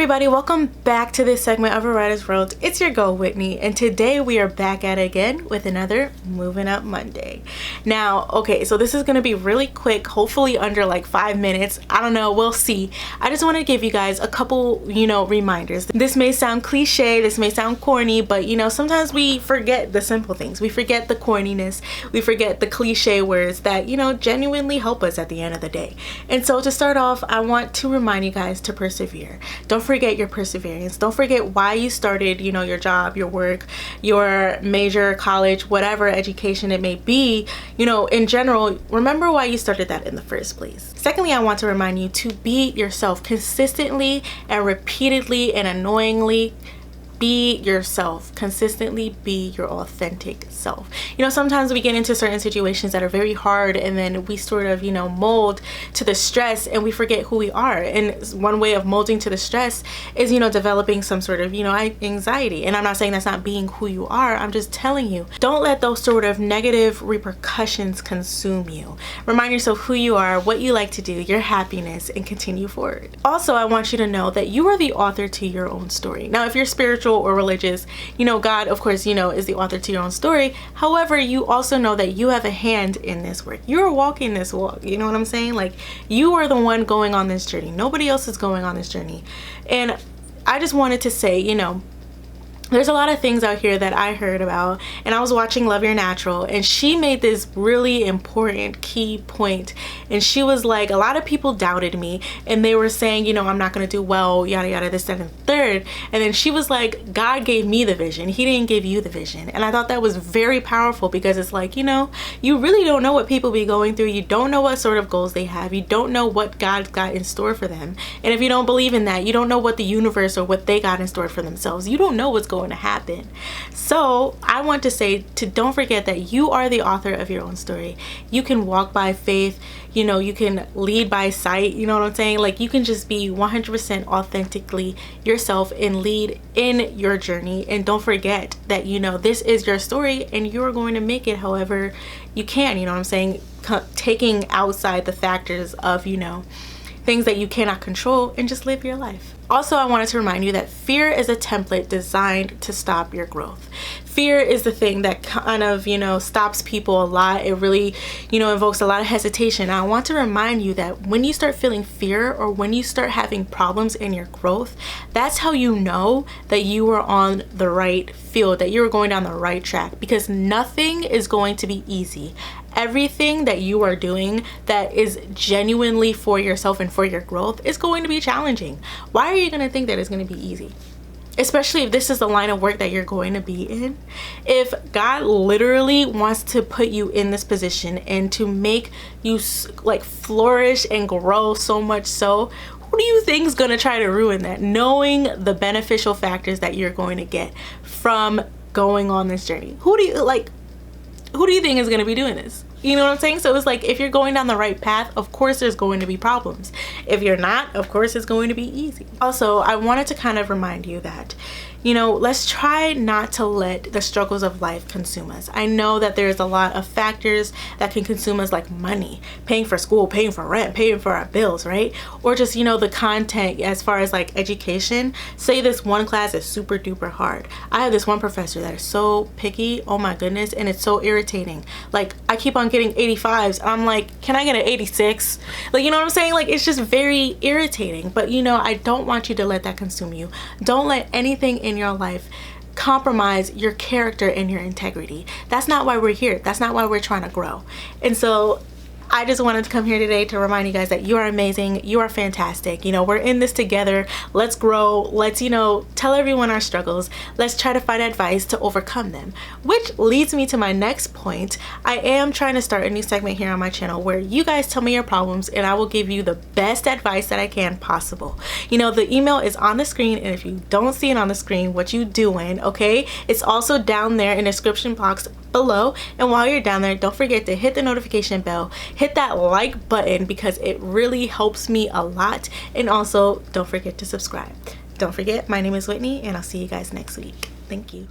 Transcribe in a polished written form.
everybody, welcome back to this segment of A Writer's World. It's your girl Whitney, and today we are back at it again with another Moving Up Monday. Now, okay, so this is going to be really quick, hopefully under like 5 minutes. I don't know, we'll see. I just want to give you guys a couple, reminders. This may sound cliche, this may sound corny, but sometimes we forget the simple things. We forget the corniness, we forget the cliche words that, genuinely help us at the end of the day. And so to start off, I want to remind you guys to persevere. Don't forget your perseverance. Don't forget why you started, your job, your work, your major, college, whatever education it may be. In general, remember why you started that in the first place. Secondly, I want to remind you to be yourself consistently and repeatedly and annoyingly. Be yourself. Consistently be your authentic self. Sometimes we get into certain situations that are very hard, and then we sort of, mold to the stress and we forget who we are. And one way of molding to the stress is, developing some sort of, anxiety. And I'm not saying that's not being who you are. I'm just telling you, don't let those sort of negative repercussions consume you. Remind yourself who you are, what you like to do, your happiness, and continue forward. Also, I want you to know that you are the author to your own story. Now, if you're spiritual or religious, God, of course, is the author to your own story. However, you also know that you have a hand in this work. You're walking this walk. You know what I'm saying? Like, you are the one going on this journey. Nobody else is going on this journey. And I just wanted to say, there's a lot of things out here that I heard about, and I was watching Love Your Natural, and she made this really important key point, and she was like, a lot of people doubted me, and they were saying, I'm not gonna do well, yada yada, this, that, and third. And then she was like, God gave me the vision, he didn't give you the vision. And I thought that was very powerful, because it's like, you really don't know what people be going through. You don't know what sort of goals they have. You don't know what God's got in store for them. And if you don't believe in that, you don't know what the universe or what they got in store for themselves. You don't know what's going to happen. So I want to say don't forget that you are the author of your own story. You can walk by faith, you can lead by sight, you know what I'm saying? Like, you can just be 100% authentically yourself and lead in your journey. And don't forget that, this is your story and you're going to make it however you can, you know what I'm saying? Taking outside the factors of, things that you cannot control, and just live your life. Also, I wanted to remind you that fear is a template designed to stop your growth. Fear is the thing that kind of, stops people a lot. It really, invokes a lot of hesitation. I want to remind you that when you start feeling fear or when you start having problems in your growth, that's how you know that you are on the right field, that you're going down the right track, because nothing is going to be easy. Everything that you are doing that is genuinely for yourself and for your growth is going to be challenging. Why are you going to think that it's going to be easy? Especially if this is the line of work that you're going to be in. If God literally wants to put you in this position and to make you like flourish and grow so much so, who do you think is going to try to ruin that? Knowing the beneficial factors that you're going to get from going on this journey. Who do you think is going to be doing this? You know what I'm saying? So it's like, if you're going down the right path, of course there's going to be problems. If you're not, of course it's going to be easy. Also, I wanted to kind of remind you that, let's try not to let the struggles of life consume us. I know that there's a lot of factors that can consume us, like money, paying for school, paying for rent, paying for our bills, right? Or just, the content as far as like education. Say this one class is super duper hard. I have this one professor that is so picky, oh my goodness, and it's so irritating. Like, I keep on getting 85s. I'm like, can I get an 86? Like, you know what I'm saying? Like, it's just very irritating. But I don't want you to let that consume you. Don't let anything in your life compromise your character and your integrity. That's not why we're here. That's not why we're trying to grow. And so I just wanted to come here today to remind you guys that you are amazing. You are fantastic. We're in this together. Let's grow. Let's, tell everyone our struggles. Let's try to find advice to overcome them. Which leads me to my next point. I am trying to start a new segment here on my channel where you guys tell me your problems and I will give you the best advice that I can possible. The email is on the screen, and if you don't see it on the screen, what you doing, okay? It's also down there in the description box below. And while you're down there, don't forget to hit the notification bell, hit that like button, because it really helps me a lot. And also don't forget to subscribe. Don't forget, my name is Whitney, and I'll see you guys next week. Thank you.